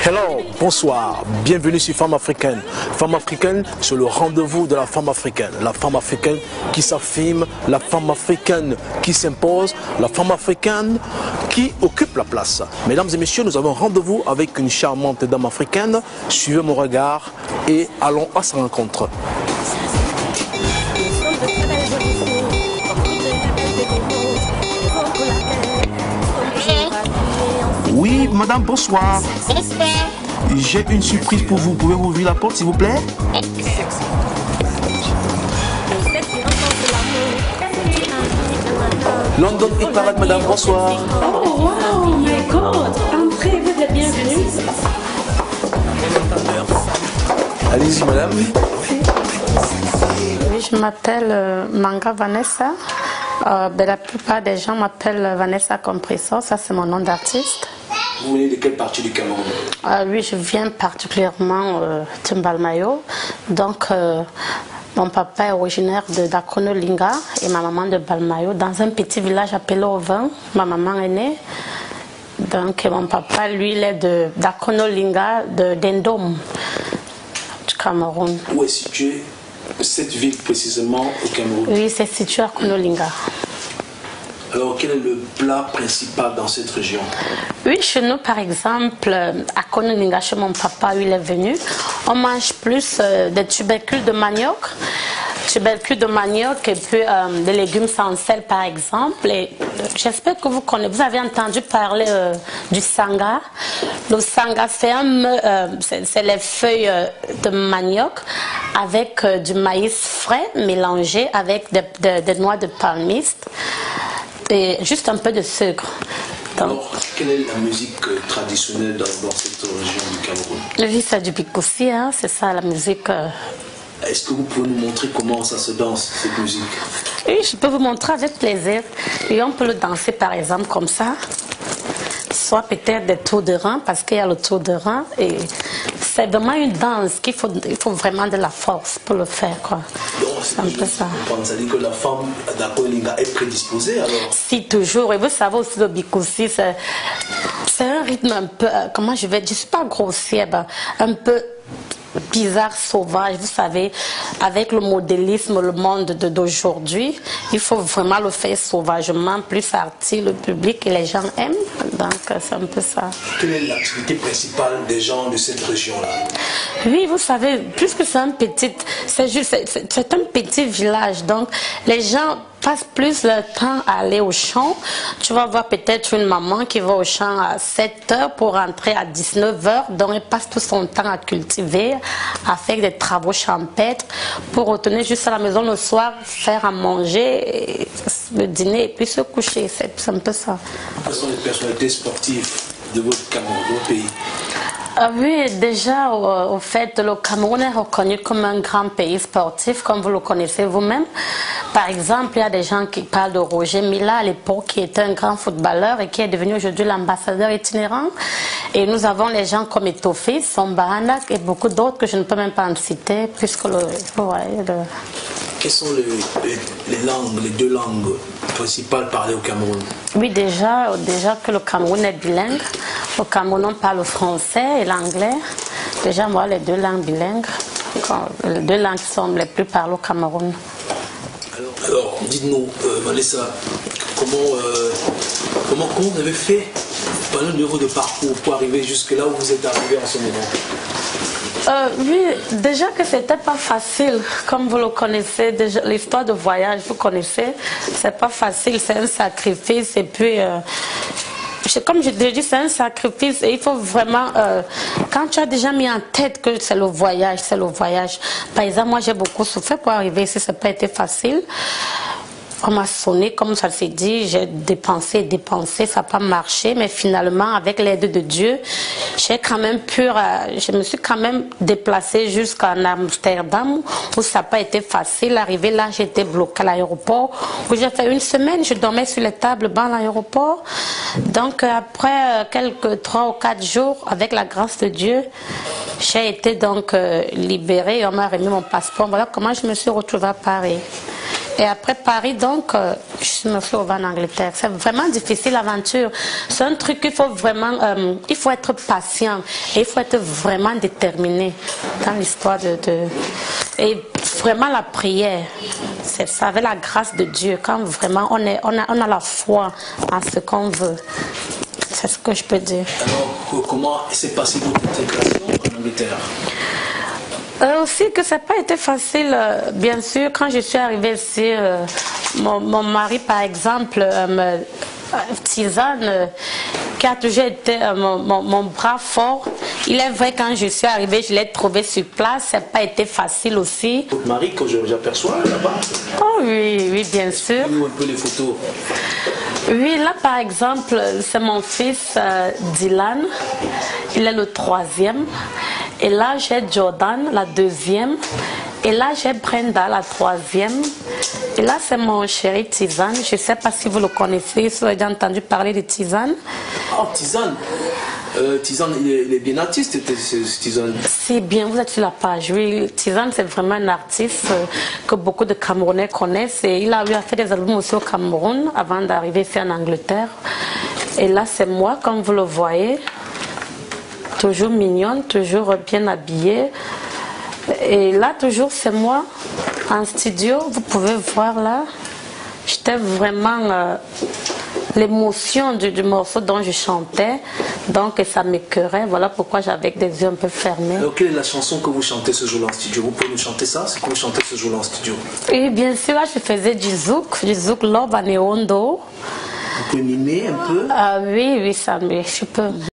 Hello, bonsoir, bienvenue sur Femme Africaine. Femme Africaine, c'est le rendez-vous de la femme africaine. La femme africaine qui s'affirme, la femme africaine qui s'impose, la femme africaine qui occupe la place. Mesdames et messieurs, nous avons rendez-vous avec une charmante dame africaine. Suivez mon regard et allons à sa rencontre. Oui, madame, bonsoir. J'ai une surprise pour vous. Pouvez-vous ouvrir la porte, s'il vous plaît? London Hit Parade, madame, bonsoir. Oh, wow, my God. Entrez, vous êtes bienvenue. Allez-y, madame. Oui, je m'appelle Manga Vanessa. La plupart des gens m'appellent Vanessa Compressor, ça c'est mon nom d'artiste. Vous venez de quelle partie du Cameroun? Oui, je viens particulièrement de Mbalmayo. Donc, mon papa est originaire de Dakono Linga et ma maman de Balmayo, dans un petit village appelé Ovin. Ma maman est née. Donc, mon papa, lui, il est de Dakono Linga, de Dendom, du Cameroun. Où est située cette ville précisément au Cameroun? Oui, c'est situé à Konolinga. Alors, quel est le plat principal dans cette région? Oui, chez nous, par exemple, à Konolinga, chez mon papa, où il est venu, on mange plus des tubercules de manioc. Tubercules de manioc et puis des légumes sans sel, par exemple. Et j'espère que vous connaissez. Vous avez entendu parler du sanga. Le sanga, c'est les feuilles de manioc avec du maïs frais mélangé avec des noix de palmiste et juste un peu de sucre. Donc, alors, quelle est la musique traditionnelle dans cette région du Cameroun? oui, c'est du bikoussi, hein, c'est ça la musique. Est-ce que vous pouvez nous montrer comment ça se danse, cette musique? Oui, je peux vous montrer avec plaisir. Et on peut le danser par exemple comme ça. Soit peut-être des tours de rein, parce qu'il y a le tour de rein. Et c'est vraiment une danse qu'il faut, il faut vraiment de la force pour le faire, quoi. C'est un peu ça. Ça dit que la femme d'Akolinga est prédisposée alors? Si, toujours. Et vous savez aussi le bikoussi, c'est un rythme un peu, comment je vais dire, je suis pas grossière, un peu bizarre, sauvage, vous savez, avec le modélisme, le monde d'aujourd'hui, il faut vraiment le faire sauvagement, plus arty, le public et les gens aiment, donc c'est un peu ça. Quelle est l'activité principale des gens de cette région-là? Oui, vous savez, puisque c'est un petit village, donc les gens passent plus le temps à aller au champ. Tu vas voir peut-être une maman qui va au champ à 7 h pour rentrer à 19 h. Donc, elle passe tout son temps à cultiver, à faire des travaux champêtres pour retourner juste à la maison le soir, faire à manger, le dîner et puis se coucher. C'est un peu ça. Quelles sont les personnalités sportives de votre Cameroun, de votre pays? Oui, déjà, au fait, le Cameroun est reconnu comme un grand pays sportif, comme vous le connaissez vous-même. Par exemple, il y a des gens qui parlent de Roger Mila à l'époque, qui était un grand footballeur et qui est devenu aujourd'hui l'ambassadeur itinérant. Et nous avons les gens comme Etofi, Sombahanak et beaucoup d'autres que je ne peux même pas en citer, puisque Quelles sont les langues, les deux langues principales parlées au Cameroun? Oui, déjà que le Cameroun est bilingue. Au Cameroun, on parle le français et l'anglais. Déjà, moi, les deux langues bilingues, les deux langues qui sont les plus parlées au Cameroun. Alors dites-nous, Vanessa, comment vous avez fait? Parlez-nous de votre parcours pour arriver jusque là où vous êtes arrivé en ce moment. Oui, déjà que c'était pas facile, comme vous le connaissez, l'histoire de voyage, vous connaissez, c'est pas facile, c'est un sacrifice et puis comme je l'ai dit, c'est un sacrifice et il faut vraiment, quand tu as déjà mis en tête que c'est le voyage, c'est le voyage. Par exemple, moi j'ai beaucoup souffert pour arriver ici, ça n'a pas été facile. On m'a sonné, comme ça s'est dit, j'ai dépensé, ça n'a pas marché, mais finalement, avec l'aide de Dieu, je me suis quand même déplacée jusqu'en Amsterdam, où ça n'a pas été facile. Arrivé là, j'étais bloquée à l'aéroport, où j'ai fait une semaine, je dormais sur les tables bancs à l'aéroport. Donc, après quelques 3 ou 4 jours, avec la grâce de Dieu, j'ai été donc libérée et on m'a remis mon passeport. Voilà comment je me suis retrouvée à Paris. Et après Paris, donc, je me suis revenue en Angleterre. C'est vraiment difficile l'aventure. C'est un truc qu'il faut vraiment, il faut être patient et il faut être vraiment déterminé dans l'histoire et vraiment la prière. C'est ça, avec la grâce de Dieu, quand vraiment on a la foi en ce qu'on veut. C'est ce que je peux dire. Alors, comment s'est passée votre intégration en Angleterre? Aussi que ça n'a pas été facile, bien sûr, quand je suis arrivée ici, mon mari par exemple, Tisane, qui a toujours été mon bras fort, il est vrai quand je suis arrivée, je l'ai trouvé sur place, ça n'a pas été facile aussi. Votre mari, que j'aperçois là-bas? Oh oui, oui, bien sûr. Dis-nous un peu les photos. Oui, là par exemple, c'est mon fils Dylan, il est le 3e. Et là, j'ai Jordan, la 2e. Et là, j'ai Brenda, la 3e. Et là, c'est mon chéri Tizane. Je ne sais pas si vous le connaissez, si vous avez déjà entendu parler de Tizane. Oh, Tizane. Tizane, il est bien artiste, Tizane. C'est bien, vous êtes sur la page. Oui, Tizane, c'est vraiment un artiste que beaucoup de Camerounais connaissent. Et il a fait des albums aussi au Cameroun avant d'arriver ici en Angleterre. Et là, c'est moi, comme vous le voyez. Toujours mignonne, toujours bien habillée. Et là, toujours, c'est moi en studio. Vous pouvez voir là. J'étais vraiment l'émotion du morceau dont je chantais. Donc, ça m'écœurait. Voilà pourquoi j'avais des yeux un peu fermés. Alors, quelle est la chanson que vous chantez ce jour-là en studio? Vous pouvez nous chanter ça? C'est que vous chantez ce jour-là en studio? Et bien sûr, là, je faisais du zouk Love Aneondo. Vous pouvez mimer un peu? Ah oui, oui, ça, mais je peux.